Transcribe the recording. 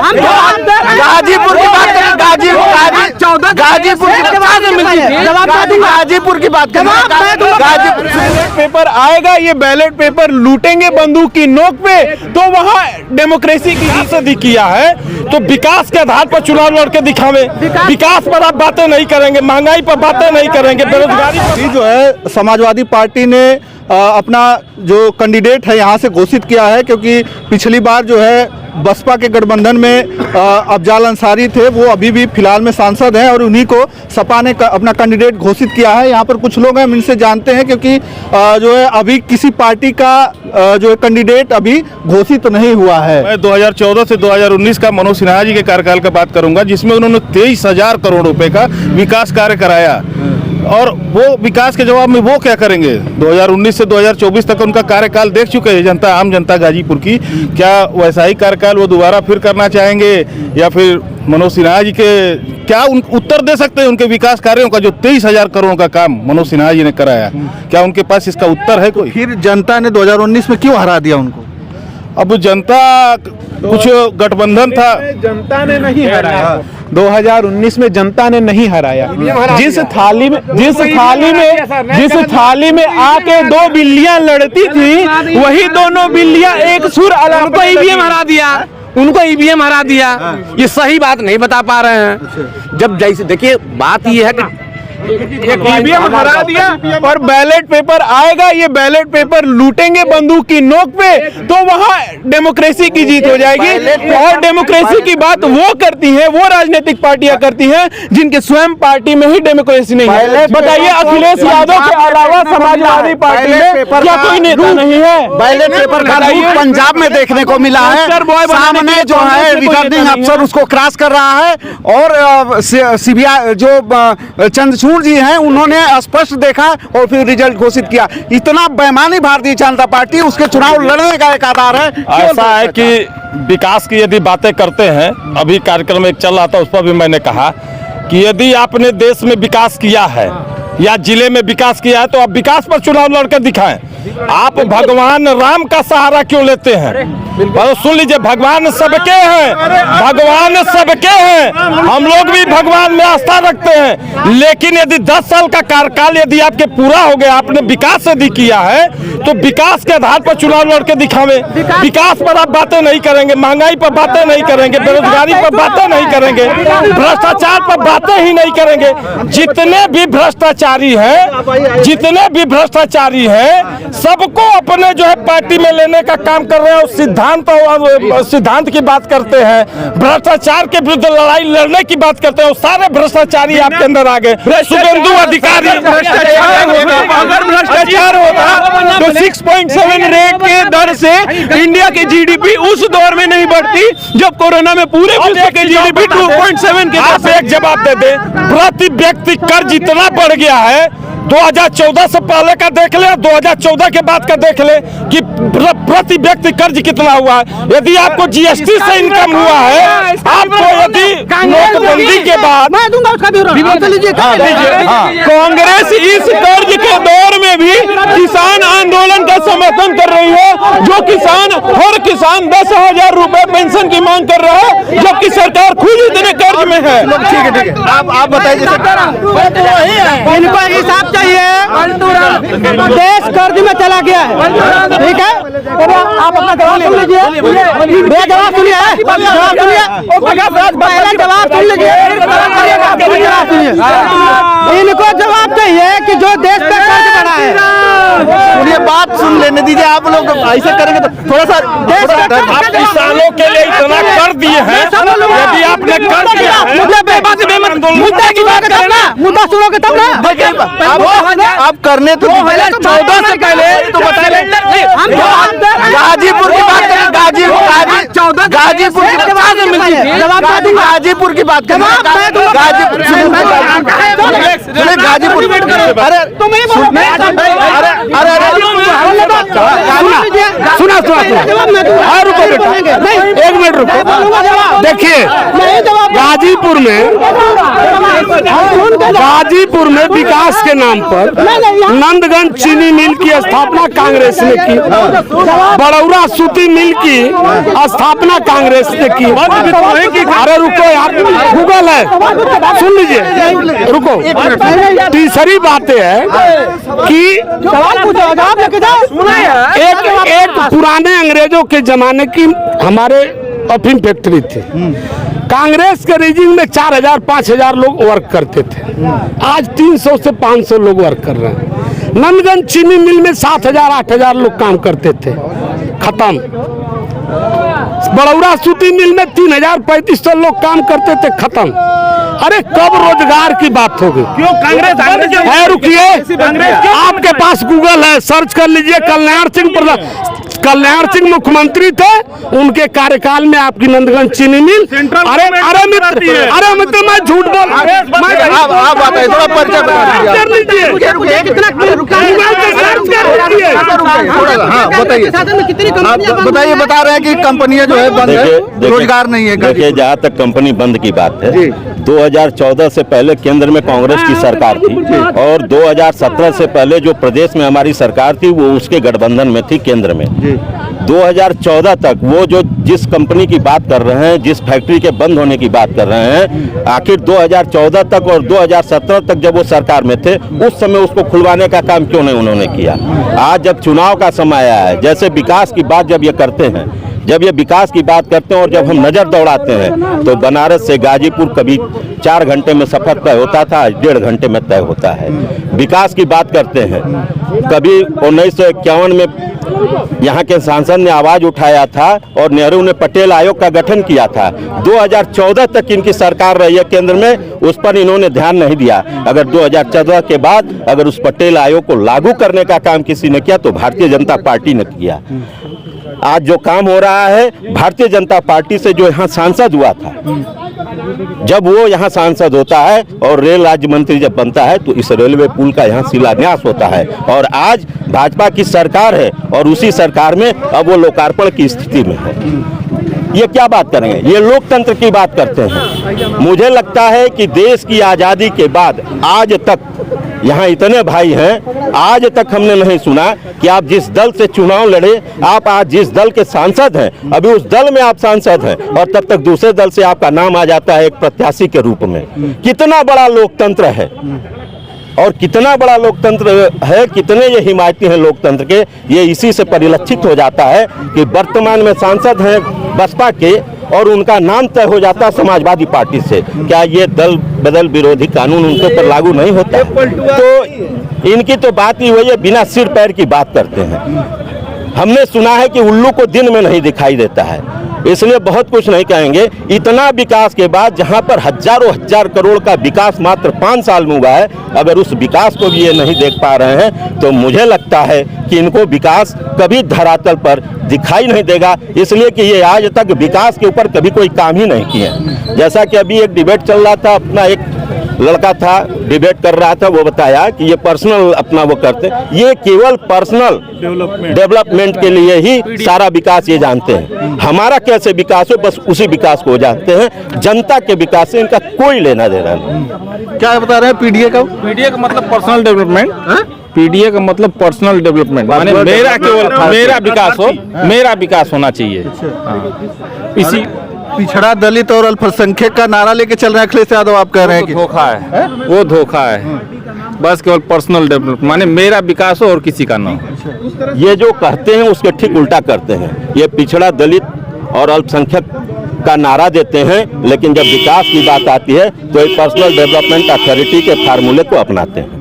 गाजीपुर की बात करें, गाजीपुर की बात करें। गाजीपुर बैलेट पेपर आएगा, ये बैलेट पेपर लूटेंगे बंदूक की नोक पे, तो वहाँ डेमोक्रेसी की से किया है। तो विकास के आधार पर चुनाव लड़के दिखावे, विकास पर आप बातें नहीं करेंगे, महंगाई पर बातें नहीं करेंगे, बेरोजगारी पर जो है समाजवादी पार्टी ने अपना जो कैंडिडेट है यहाँ से घोषित किया है, क्योंकि पिछली बार जो है बसपा के गठबंधन में अफजाल अंसारी थे, वो अभी भी फिलहाल में सांसद हैं और उन्हीं को सपा ने अपना कैंडिडेट घोषित किया है। यहाँ पर कुछ लोग हैं, हम इनसे जानते हैं, क्योंकि जो है अभी किसी पार्टी का जो है कैंडिडेट अभी घोषित नहीं हुआ है। मैं 2014 से 2019 का मनोज सिन्हा जी के कार्यकाल का बात करूंगा, जिसमें उन्होंने 23,000 करोड़ रुपए का विकास कार्य कराया, और वो विकास के जवाब में वो क्या करेंगे। 2019 से 2024 तक उनका कार्यकाल देख चुके हैं जनता, आम जनता गाजीपुर की। क्या वैसा ही कार्यकाल वो दोबारा फिर करना चाहेंगे, या फिर मनोज सिन्हा जी के क्या उत्तर दे सकते हैं उनके विकास कार्यों का, जो 23,000 करोड़ का काम मनोज सिन्हा जी ने कराया, क्या उनके पास इसका उत्तर है कोई? फिर जनता ने 2019 में क्यों हरा दिया उनको? अब जनता कुछ गठबंधन था, जनता ने नहीं हराया। 2019 में जनता ने नहीं हराया। जिस थाली में आके दो बिल्लियां लड़ती थी, वही दोनों बिल्लियां एक सुर अलग ईवीएम हरा दिया, उनको ईवीएम हरा दिया। ये सही बात नहीं बता पा रहे हैं। जब जैसे देखिए बात ये है कि ईवीएम हरा दिया और बैलेट पेपर आएगा, ये बैलेट पेपर लूटेंगे बंदूक की नोक पे, तो वहाँ डेमोक्रेसी की जीत हो जाएगी। और डेमोक्रेसी की बात वो करती है, वो राजनीतिक पार्टियां करती हैं जिनके स्वयं पार्टी में ही डेमोक्रेसी नहीं है। बताइए, अखिलेश यादव के अलावा समाजवादी पार्टी में क्या कोई नेता नहीं है? बैलेट पेपर का लूट पंजाब में देखने को मिला है। सामने जो है रिटर्निंग अफसर उसको क्रॉस कर रहा है, और सीबीआई जो चंद्रचूड़ जी हैं, उन्होंने स्पष्ट देखा और फिर रिजल्ट घोषित किया। इतना बेईमानी भारतीय जनता पार्टी, उसके चुनाव लड़ने का एक आधार है। ऐसा है कि विकास की यदि बातें करते हैं, अभी कार्यक्रम एक चल रहा था, उस पर भी मैंने कहा कि यदि आपने देश में विकास किया है या जिले में विकास किया है, तो आप विकास पर चुनाव लड़कर दिखाएं। आप भगवान राम का सहारा क्यों लेते हैं? सुन लीजिए, भगवान सबके हैं, भगवान सबके हैं, हम लोग भी भगवान में आस्था रखते हैं। लेकिन यदि 10 साल का कार्यकाल यदि आपके पूरा हो गया, आपने विकास यदि किया है, तो विकास के आधार पर चुनाव लड़के दिखावे, विकास पर आप बातें नहीं करेंगे, महंगाई पर बातें नहीं करेंगे, बेरोजगारी पर बातें नहीं करेंगे, भ्रष्टाचार पर बातें ही नहीं करेंगे। जितने भी भ्रष्टाचारी हैं, सबको अपने जो है पार्टी में लेने का काम कर रहे हैं, और सिद्धांत की बात करते हैं, भ्रष्टाचार के विरुद्ध लड़ाई लड़ने की बात करते हैं। सारे भ्रष्टाचारी आपके अंदर आ गए। शुभेंदु अधिकारी, अगर भ्रष्टाचार होता तो 6.7 रेट के दर से इंडिया की जीडीपी उस दौर में नहीं बढ़ती जब कोरोना में पूरे विश्व के जीडीपी 2.7 के दर से। एक जवाब दे दे, प्रति व्यक्ति कर्ज इतना बढ़ गया है, 2014 से पहले का देख ले, 2014 के बाद का देख ले कि प्रति व्यक्ति कर्ज कितना हुआ है। यदि आपको जीएसटी से इनकम हुआ है, आपको यदि नोटबंदी के बाद कांग्रेस इस कर्ज के दौर में भी किसान आंदोलन का समर्थन कर रही है, जो हर किसान 10,000 रुपए पेंशन की मांग कर रहा है, जबकि सरकार खुद इतने कर्ज में है। ठीक है, आप बताइए। इनको हिसाब चाहिए, देश कर्ज में चला गया है। ठीक है, आप अपना जवाब सुन लीजिए, जवाब सुनिए, जवाब सुन लीजिए। इनको जवाब चाहिए कि जो देश का कर्ज बढ़ा है, ये बात सुन लेने दीजिए। आप लोग ऐसे करेंगे तो थोड़ा सा आप किसानों के लिए इतना कर दिए हैं, यदि आपने कर दिया है, मुद्दा की बात करना, मुद्दा सुनोगे तब ना। आप करने तो 14 से पहले तो बता रहे, गाजीपुर की बात करें, गाजीपुर की बात करें, गाजीपुर। अरे तुम ही बोलो, अरे सुना सुना रुको बेटा, एक मिनट रुको। देखिए गाजीपुर में विकास के नाम पर नंदगंज चीनी मिल की स्थापना कांग्रेस ने की, बड़ौरा सूती मिल की स्थापना कांग्रेस ने की। अरे रुको यार, गूगल है, सुन लीजिए, रुको। तीसरी बात है कि एक पुराने अंग्रेजों के जमाने की हमारे अफीम फैक्ट्री थी, कांग्रेस के रीजिंग में 4000 5000 लोग वर्क करते थे, आज 300 से 500 लोग वर्क कर रहे हैं। नंदगंज चीनी मिल में 7000 8000 लोग काम करते थे, खत्म। बड़ौरा सूती मिल में 3000 3500 लोग काम करते थे, खत्म। अरे कब रोजगार की बात होगी? क्यों कांग्रेस है? रुकिए, आपके पास गूगल है, सर्च कर लीजिए। कल्याण सिंह मुख्यमंत्री थे, उनके कार्यकाल में आपकी नंदगंज चीनी मिल। अरे मित्र मैं झूठ बोल, बताइए, बता रहे हैं कि कंपनियां जो है बंद है, रोजगार नहीं है। देखिए, जहाँ तक कंपनी बंद की बात है, 2014 से पहले केंद्र में कांग्रेस की सरकार थी और 2017 से पहले जो प्रदेश में हमारी सरकार थी वो उसके गठबंधन में थी केंद्र में। 2014 तक वो जो जिस कंपनी की बात कर रहे हैं, जिस फैक्ट्री के बंद होने की बात कर रहे हैं, आखिर 2014 तक और 2017 तक जब वो सरकार में थे उस समय उसको खुलवाने का काम क्यों नहीं उन्होंने किया? आज जब चुनाव का समय आया है, जैसे विकास की बात जब ये करते हैं, जब ये विकास की बात करते हैं और जब हम नज़र दौड़ाते हैं तो बनारस से गाजीपुर कभी 4 घंटे में सफर तय होता था, आज 1.5 घंटे में तय होता है। विकास की बात करते हैं, कभी 1951 में यहाँ के सांसद ने आवाज़ उठाया था और नेहरू ने पटेल आयोग का गठन किया था। 2014 तक इनकी सरकार रही है केंद्र में, उस पर इन्होंने ध्यान नहीं दिया। अगर 2014 के बाद अगर उस पटेल आयोग को लागू करने का काम किसी ने किया तो भारतीय जनता पार्टी ने किया। आज जो काम हो रहा है भारतीय जनता पार्टी से, जो यहाँ सांसद हुआ था, जब वो यहाँ सांसद होता है और रेल राज्य मंत्री जब बनता है तो इस रेलवे पुल का यहाँ शिलान्यास होता है और आज भाजपा की सरकार है और उसी सरकार में अब वो लोकार्पण की स्थिति में है। ये क्या बात करेंगे? ये लोकतंत्र की बात करते हैं। मुझे लगता है कि देश की आज़ादी के बाद आज तक यहाँ इतने भाई हैं, आज तक हमने नहीं सुना कि आप जिस दल से चुनाव लड़े, आप आज जिस दल के सांसद हैं, अभी उस दल में आप सांसद हैं और तब तक दूसरे दल से आपका नाम आ जाता है एक प्रत्याशी के रूप में। कितना बड़ा लोकतंत्र है और कितना बड़ा लोकतंत्र है, कितने ये हिमायती हैं लोकतंत्र के, ये इसी से परिलक्षित हो जाता है कि वर्तमान में सांसद हैं बसपा के और उनका नाम तय हो जाता है समाजवादी पार्टी से। क्या ये दल बदल विरोधी कानून उनके ऊपर लागू नहीं होता? तो इनकी तो बात ही वही है, बिना सिर पैर की बात करते हैं। हमने सुना है कि उल्लू को दिन में नहीं दिखाई देता है, इसलिए बहुत कुछ नहीं कहेंगे। इतना विकास के बाद जहां पर हजारों हजार करोड़ का विकास मात्र 5 साल में हुआ है, अगर उस विकास को भी ये नहीं देख पा रहे हैं तो मुझे लगता है कि इनको विकास कभी धरातल पर दिखाई नहीं देगा, इसलिए कि ये आज तक विकास के ऊपर कभी कोई काम ही नहीं किए। जैसा कि अभी एक डिबेट चल रहा था, अपना एक लड़का था डिबेट कर रहा था, वो बताया कि ये पर्सनल अपना वो करते, ये केवल पर्सनल डेवलपमेंट के लिए ही सारा विकास ये जानते हैं। हमारा कैसे विकास हो, बस उसी विकास को जानते हैं, जनता के विकास से इनका कोई लेना देना नहीं। क्या बता रहे हैं पीडीए का? पीडीए का मतलब पर्सनल डेवलपमेंट, पीडीए का मतलब पर्सनल डेवलपमेंट, माने मेरा केवल मेरा विकास हो, मेरा विकास होना चाहिए। इसी पिछड़ा दलित और अल्पसंख्यक का नारा लेके चल रहे हैं अखिलेश यादव, आप कह रहे हैं कि धोखा है, वो धोखा है। बस केवल पर्सनल डेवलपमेंट माने मेरा विकास हो और किसी का ना हो। ये जो कहते हैं उसके ठीक उल्टा करते हैं। ये पिछड़ा दलित और अल्पसंख्यक का नारा देते हैं, लेकिन जब विकास की बात आती है तो एक पर्सनल डेवलपमेंट अथॉरिटी के फार्मूले को अपनाते हैं।